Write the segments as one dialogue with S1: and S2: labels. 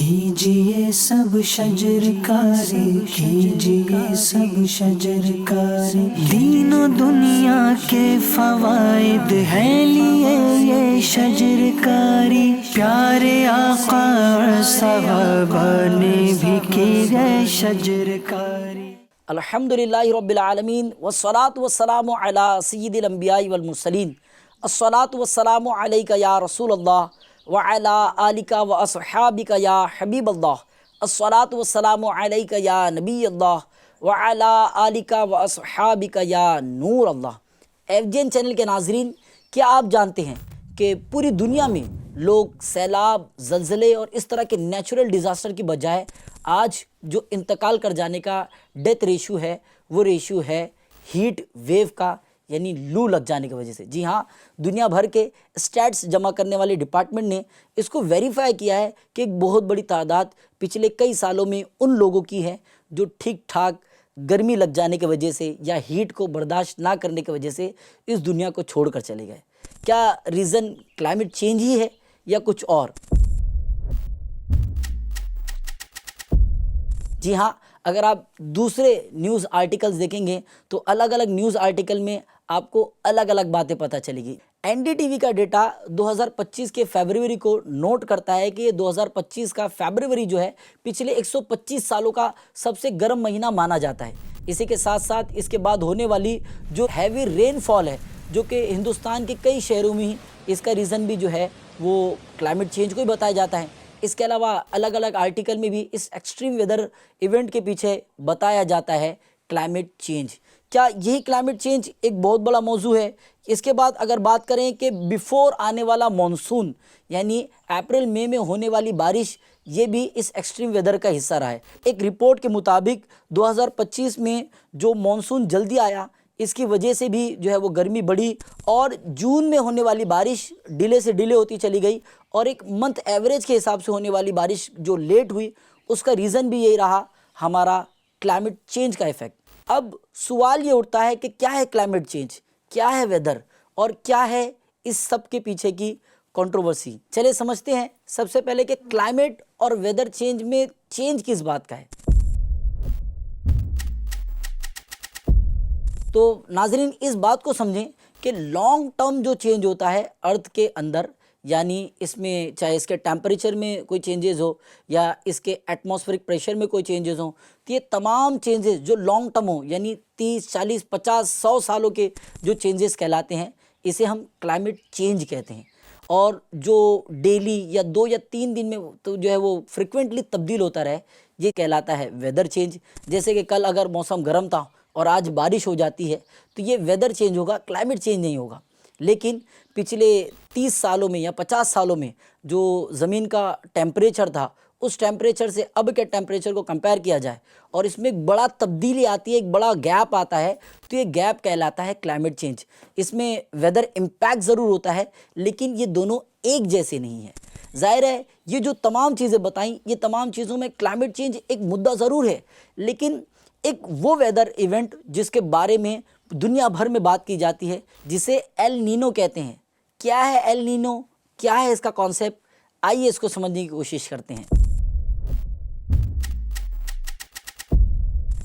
S1: कीजिए सब शजरकारी, कीजिए सब शजरकारी। दीनों दुनिया के फवाइद है लिए ये शजरकारी। प्यारे आका और सहाबा ने भी की है शजरकारी।
S2: अल्हम्दुलिल्लाहि रब्बिल आलमीन वस्सलातु वस्सलामु अला सय्यिदिल अंबियाइ वल मुरसलीन। अस्सलातु वस्सलामु अलैका या रसूलल्लाह व अला आलिका व अस्हाबिका या हबीबल्लाह। अस्सलातु वस्सलामु अलैका या नबीयल्लाह व अला आलिका व अस्हाबिका या नूर अल्लाह। एफजेन चैनल के नाजरीन, क्या आप जानते हैं कि पूरी दुनिया में लोग सैलाब, ज़लज़ले और इस तरह के नेचुरल डिज़ास्टर की बजाय आज जो इंतकाल कर जाने का डेथ रेशो है वो रेशो है हीट वेव का, यानी लू लग जाने की वजह से। जी हाँ, दुनिया भर के स्टैट्स जमा करने वाले डिपार्टमेंट ने इसको वेरीफाई किया है कि एक बहुत बड़ी तादाद पिछले कई सालों में उन लोगों की है जो ठीक ठाक गर्मी लग जाने की वजह से या हीट को बर्दाश्त ना करने की वजह से इस दुनिया को छोड़कर चले गए। क्या रीज़न क्लाइमेट चेंज ही है या कुछ और? जी हाँ, अगर आप दूसरे न्यूज़ आर्टिकल्स देखेंगे तो अलग अलग न्यूज़ आर्टिकल में आपको अलग अलग बातें पता चलेगी। एनडीटीवी का डेटा 2025 के फरवरी को नोट करता है कि 2025 का फरवरी जो है पिछले 125 सालों का सबसे गर्म महीना माना जाता है। इसी के साथ साथ इसके बाद होने वाली जो हैवी रेनफॉल है, जो कि हिंदुस्तान के कई शहरों में ही, इसका रीज़न भी जो है वो क्लाइमेट चेंज को ही बताया जाता है। इसके अलावा अलग अलग आर्टिकल में भी इस एक्सट्रीम वेदर इवेंट के पीछे बताया जाता है क्लाइमेट चेंज। क्या यही क्लाइमेट चेंज एक बहुत बड़ा मौजू है? इसके बाद अगर बात करें कि बिफोर आने वाला मॉनसून, यानी अप्रैल मई में होने वाली बारिश, ये भी इस एक्सट्रीम वेदर का हिस्सा रहा है। एक रिपोर्ट के मुताबिक 2025 में जो मॉनसून जल्दी आया, इसकी वजह से भी जो है वो गर्मी बढ़ी और जून में होने वाली बारिश डिले से डिले होती चली गई और एक मंथ एवरेज के हिसाब से होने वाली बारिश जो लेट हुई, उसका रीज़न भी यही रहा, हमारा क्लाइमेट चेंज का इफ़ेक्ट। अब सवाल ये उठता है कि क्या है क्लाइमेट चेंज, क्या है वेदर और क्या है इस सब के पीछे की कंट्रोवर्सी। चलिए समझते हैं सबसे पहले कि क्लाइमेट और वेदर चेंज में चेंज किस बात का है। तो नाजरीन, इस बात को समझें कि लॉन्ग टर्म जो चेंज होता है अर्थ के अंदर, यानी इसमें चाहे इसके टेम्परेचर में कोई चेंजेस हो या इसके एटमॉस्फेरिक प्रेशर में कोई चेंजेस हो, तो ये तमाम चेंजेस जो लॉन्ग टर्म हो, यानी 30, 40, 50, 100 सालों के जो चेंजेस कहलाते हैं, इसे हम क्लाइमेट चेंज कहते हैं। और जो डेली या 2 या 3 दिन में तो जो है वो फ्रिक्वेंटली तब्दील होता रहे, ये कहलाता है वेदर चेंज। जैसे कि कल अगर मौसम गर्म था और आज बारिश हो जाती है तो ये वेदर चेंज होगा, क्लाइमेट चेंज नहीं होगा। लेकिन पिछले 30 सालों में या 50 सालों में जो ज़मीन का टेम्परेचर था, उस टेम्परेचर से अब के टेम्परेचर को कंपेयर किया जाए और इसमें एक बड़ा तब्दीली आती है, एक बड़ा गैप आता है, तो ये गैप कहलाता है क्लाइमेट चेंज। इसमें वेदर इम्पैक्ट ज़रूर होता है, लेकिन ये दोनों एक जैसे नहीं है। जाहिर है ये जो तमाम चीज़ें बताई, ये तमाम चीज़ों में क्लाइमेट चेंज एक मुद्दा ज़रूर है, लेकिन एक वो वेदर इवेंट जिसके बारे में दुनिया भर में बात की जाती है, जिसे एल नीनो कहते हैं। क्या है एल नीनो, क्या है इसका कॉन्सेप्ट, आइए इसको समझने की कोशिश करते हैं।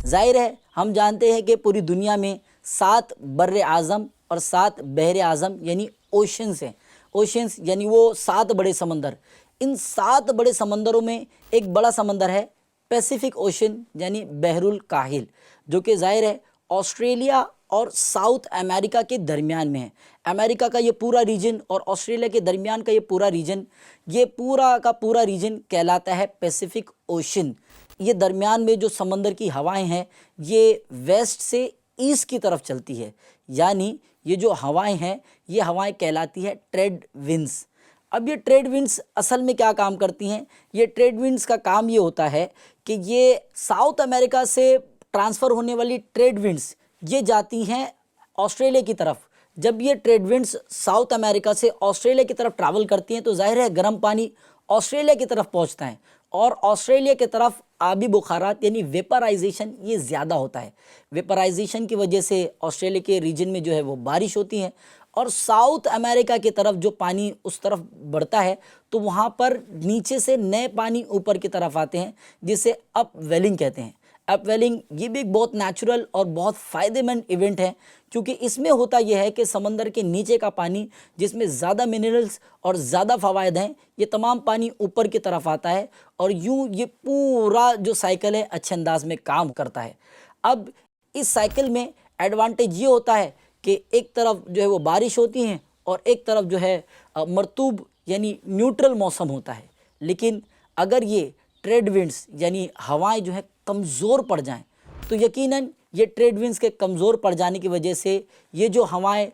S2: जाहिर है हम जानते हैं कि पूरी दुनिया में 7 बर्रे आज़म और 7 बहरे आज़म यानी ओशंस हैं। ओशंस यानी वो 7 बड़े समंदर। इन 7 बड़े समंदरों में एक बड़ा समंदर है पैसिफिक ओशन यानी बहरुल काहिल, जो कि जाहिर है ऑस्ट्रेलिया और साउथ अमेरिका के दरमियान में है। अमेरिका का ये पूरा रीजन और ऑस्ट्रेलिया के दरमियान का ये पूरा रीजन, ये पूरा का पूरा रीजन कहलाता है पैसिफिक ओशन। ये दरमियान में जो समंदर की हवाएं हैं, ये वेस्ट से ईस्ट की तरफ चलती है, यानी ये जो हवाएं हैं, ये हवाएं कहलाती है ट्रेड विंड्स। अब ये ट्रेड विंड्स असल में क्या काम करती हैं? ये ट्रेड विंड्स का काम ये होता है कि ये साउथ अमेरिका से ट्रांसफ़र होने वाली ट्रेड विंड्स ये जाती हैं ऑस्ट्रेलिया की तरफ। जब ये ट्रेड विंड्स साउथ अमेरिका से ऑस्ट्रेलिया की तरफ ट्रैवल करती हैं तो जाहिर है गर्म पानी ऑस्ट्रेलिया की तरफ पहुंचता है और ऑस्ट्रेलिया की तरफ आबी बुखारात यानी वेपराइजेशन ये ज़्यादा होता है। वेपराइजेशन की वजह से ऑस्ट्रेलिया के रीजन में जो है वो बारिश होती है और साउथ अमेरिका की तरफ जो पानी उस तरफ बढ़ता है तो वहाँ पर नीचे से नए पानी ऊपर की तरफ आते हैं, जिसे अपवेलिंग कहते हैं। अपवेलिंग ये भी एक बहुत नेचुरल और बहुत फ़ायदेमंद इवेंट है, क्योंकि इसमें होता यह है कि समंदर के नीचे का पानी जिसमें ज़्यादा मिनरल्स और ज़्यादा फ़वायद हैं, ये तमाम पानी ऊपर की तरफ आता है और यूँ ये पूरा जो साइकिल है अच्छे अंदाज में काम करता है। अब इस साइकिल में एडवांटेज ये होता है कि एक तरफ जो है वो बारिश होती है और एक तरफ जो है मरतूब यानी न्यूट्रल मौसम होता है। लेकिन अगर ये ट्रेड विंड्स यानी हवाएं जो है कमज़ोर पड़ जाएं तो यकीनन ये ट्रेड विंड्स के कमज़ोर पड़ जाने की वजह से ये जो हवाएं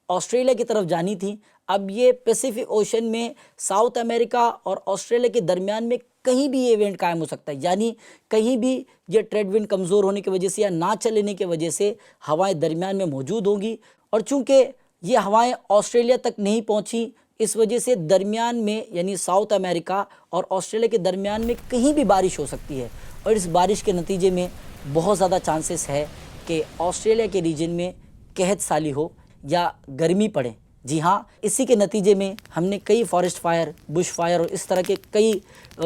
S2: ऑस्ट्रेलिया की तरफ जानी थी, अब ये पैसिफिक ओशन में साउथ अमेरिका और ऑस्ट्रेलिया के दरमियान में कहीं भी ये इवेंट कायम हो सकता है। यानी कहीं भी ये ट्रेड विंड कमज़ोर होने की वजह से या ना चलने की वजह से हवाएं दरमियान में मौजूद होंगी, और चूंकि ये हवाएं ऑस्ट्रेलिया तक नहीं पहुंची, इस वजह से दरमियान में यानी साउथ अमेरिका और ऑस्ट्रेलिया के दरमियान में कहीं भी बारिश हो सकती है। और इस बारिश के नतीजे में बहुत ज़्यादा चांसेस है कि ऑस्ट्रेलिया के रीजन में कहत साली हो या गर्मी पड़े। जी हाँ, इसी के नतीजे में हमने कई फॉरेस्ट फायर, बुश फायर और इस तरह के कई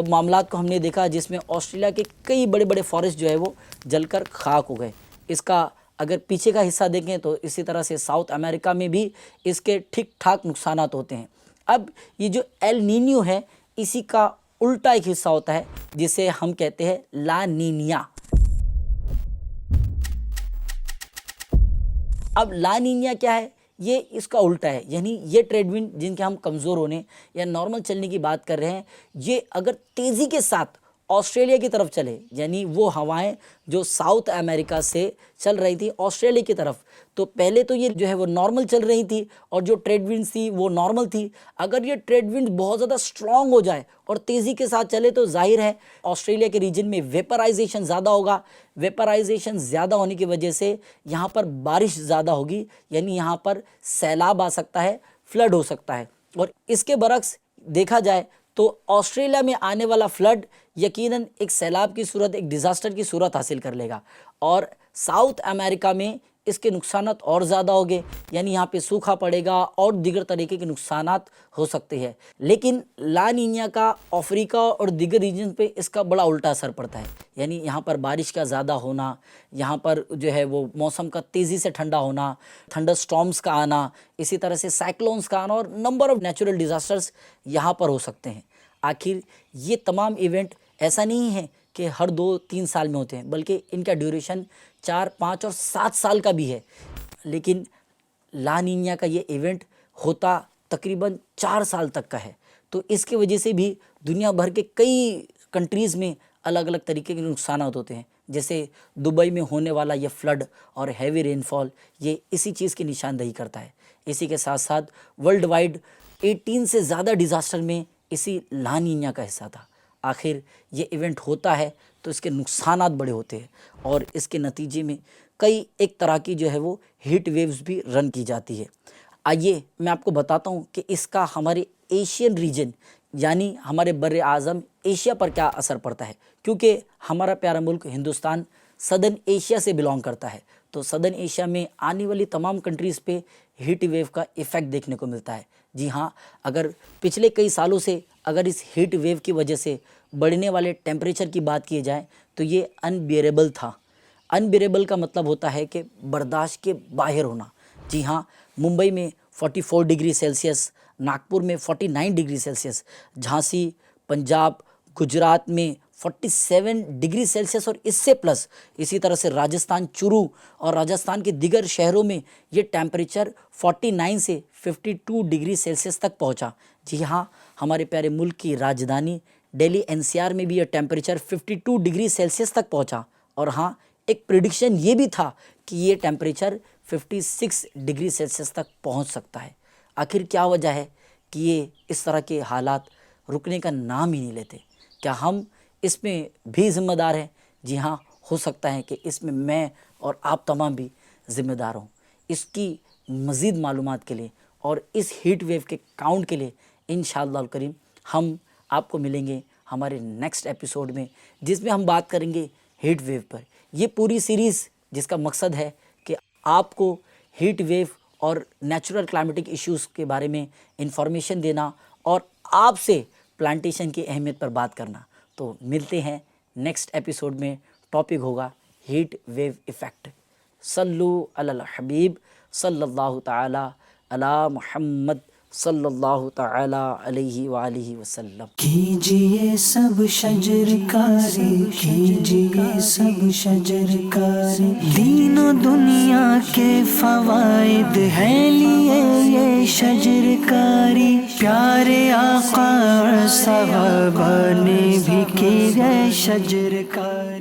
S2: मामलात को हमने देखा जिसमें ऑस्ट्रेलिया के कई बड़े बड़े फॉरेस्ट जो है वो जलकर खाक हो गए। इसका अगर पीछे का हिस्सा देखें तो इसी तरह से साउथ अमेरिका में भी इसके ठीक ठाक नुकसानात होते हैं। अब ये जो एल नीनियो है, इसी का उल्टा एक हिस्सा होता है जिसे हम कहते हैं ला नीनिया। अब ला नीनिया क्या है? ये इसका उल्टा है, यानी ये ट्रेड विंड जिनके हम कमज़ोर होने या नॉर्मल चलने की बात कर रहे हैं, ये अगर तेज़ी के साथ ऑस्ट्रेलिया की तरफ चले, यानी वो हवाएं जो साउथ अमेरिका से चल रही थी ऑस्ट्रेलिया की तरफ, तो पहले तो ये जो है वो नॉर्मल चल रही थी और जो ट्रेड विंड थी वो नॉर्मल थी। अगर ये ट्रेड विंड बहुत ज़्यादा स्ट्रांग हो जाए और तेज़ी के साथ चले तो जाहिर है ऑस्ट्रेलिया के रीजन में वेपराइजेशन ज़्यादा होगा। वेपराइजेशन ज़्यादा होने की वजह से यहाँ पर बारिश ज़्यादा होगी, यानी यहाँ पर सैलाब आ सकता है, फ्लड हो सकता है। और इसके बरक्स देखा जाए तो ऑस्ट्रेलिया में आने वाला फ्लड यकीनन एक सैलाब की सूरत, एक डिज़ास्टर की सूरत हासिल कर लेगा और साउथ अमेरिका में इसके नुकसानात और ज़्यादा होंगे, यानी यहाँ पे सूखा पड़ेगा और दीगर तरीके के नुकसानात हो सकते हैं। लेकिन ला नीनिया का अफ्रीका और दीगर रीजन पे इसका बड़ा उल्टा असर पड़ता है, यानी यहाँ पर बारिश का ज़्यादा होना, यहाँ पर जो है वो मौसम का तेज़ी से ठंडा होना, थंडर स्टॉर्म्स का आना, इसी तरह से साइक्लोन्स का आना और नंबर ऑफ नेचुरल डिज़ास्टर्स यहाँ पर हो सकते हैं। आखिर ये तमाम इवेंट ऐसा नहीं है कि हर 2-3 साल में होते हैं, बल्कि इनका ड्यूरेशन 4, 5 और 7 साल का भी है। लेकिन ला नीनिया का ये इवेंट होता तकरीबन 4 साल तक का है, तो इसकी वजह से भी दुनिया भर के कई कंट्रीज़ में अलग अलग तरीके के नुकसान होते हैं। जैसे दुबई में होने वाला ये फ्लड और हैवी रेनफॉल, ये इसी चीज़ की निशानदेही करता है। इसी के साथ साथ वर्ल्ड वाइड 18 से ज़्यादा डिज़ास्टर में इसी ला नीनिया का हिस्सा था। आखिर ये इवेंट होता है तो इसके नुकसानात बड़े होते हैं और इसके नतीजे में कई एक तरह की जो है वो हीट वेव्स भी रन की जाती है। आइए मैं आपको बताता हूँ कि इसका हमारे एशियन रीजन यानी हमारे बर्रे आज़म एशिया पर क्या असर पड़ता है, क्योंकि हमारा प्यारा मुल्क हिंदुस्तान सदर्न एशिया से बिलोंग करता है। तो सदर्न एशिया में आने वाली तमाम कंट्रीज़ पे हीट वेव का इफ़ेक्ट देखने को मिलता है। जी हाँ, अगर पिछले कई सालों से अगर इस हीट वेव की वजह से बढ़ने वाले टेम्परेचर की बात की जाए तो ये अनबियरेबल था। अनबियरेबल का मतलब होता है कि बर्दाश्त के बाहर होना। जी हाँ, मुंबई में 44 डिग्री सेल्सियस, नागपुर में 49 डिग्री सेल्सियस, झांसी, पंजाब, गुजरात में 47 डिग्री सेल्सियस और इससे प्लस, इसी तरह से राजस्थान चुरू और राजस्थान के दिगर शहरों में ये टेम्परेचर 49 से 52 डिग्री सेल्सियस तक पहुंचा। जी हाँ, हमारे प्यारे मुल्क की राजधानी दिल्ली एनसीआर में भी ये टेम्परेचर 52 डिग्री सेल्सियस तक पहुंचा। और हाँ, एक प्रिडिक्शन ये भी था कि ये टेम्परेचर 56 डिग्री सेल्सियस तक पहुंच सकता है। आखिर क्या वजह है कि ये इस तरह के हालात रुकने का नाम ही नहीं लेते? क्या हम इसमें भी ज़िम्मेदार हैं? जी हाँ, हो सकता है कि इसमें मैं और आप तमाम भी ज़िम्मेदार हों। इसकी मज़ीद मालूमात के लिए और इस हीट वेव के काउंट के लिए इंशाअल्लाह करीम हम आपको मिलेंगे हमारे नेक्स्ट एपिसोड में, जिसमें हम बात करेंगे हीट वेव पर। ये पूरी सीरीज़ जिसका मकसद है कि आपको हीट वेव और नेचुरल क्लाइमेटिक इश्यूज़ के बारे में इंफॉर्मेशन देना और आपसे प्लांटेशन की अहमियत पर बात करना। तो मिलते हैं नेक्स्ट एपिसोड में। टॉपिक होगा हीट वेव इफ़ेक्ट। सल्लु अलल हबीब सल्लल्लाहु ताला अला मुहम्मद सल्लल्लाहु ताला अलैहि वालिहि वसल्लम।
S1: कीजिए सब शजरकारी, कीजिए सब शजरकारी, दीनों दुनिया के फवाइद है लिए ये शजरकारी। प्यारे आका और सहाबा ने भी की है शजरकारी।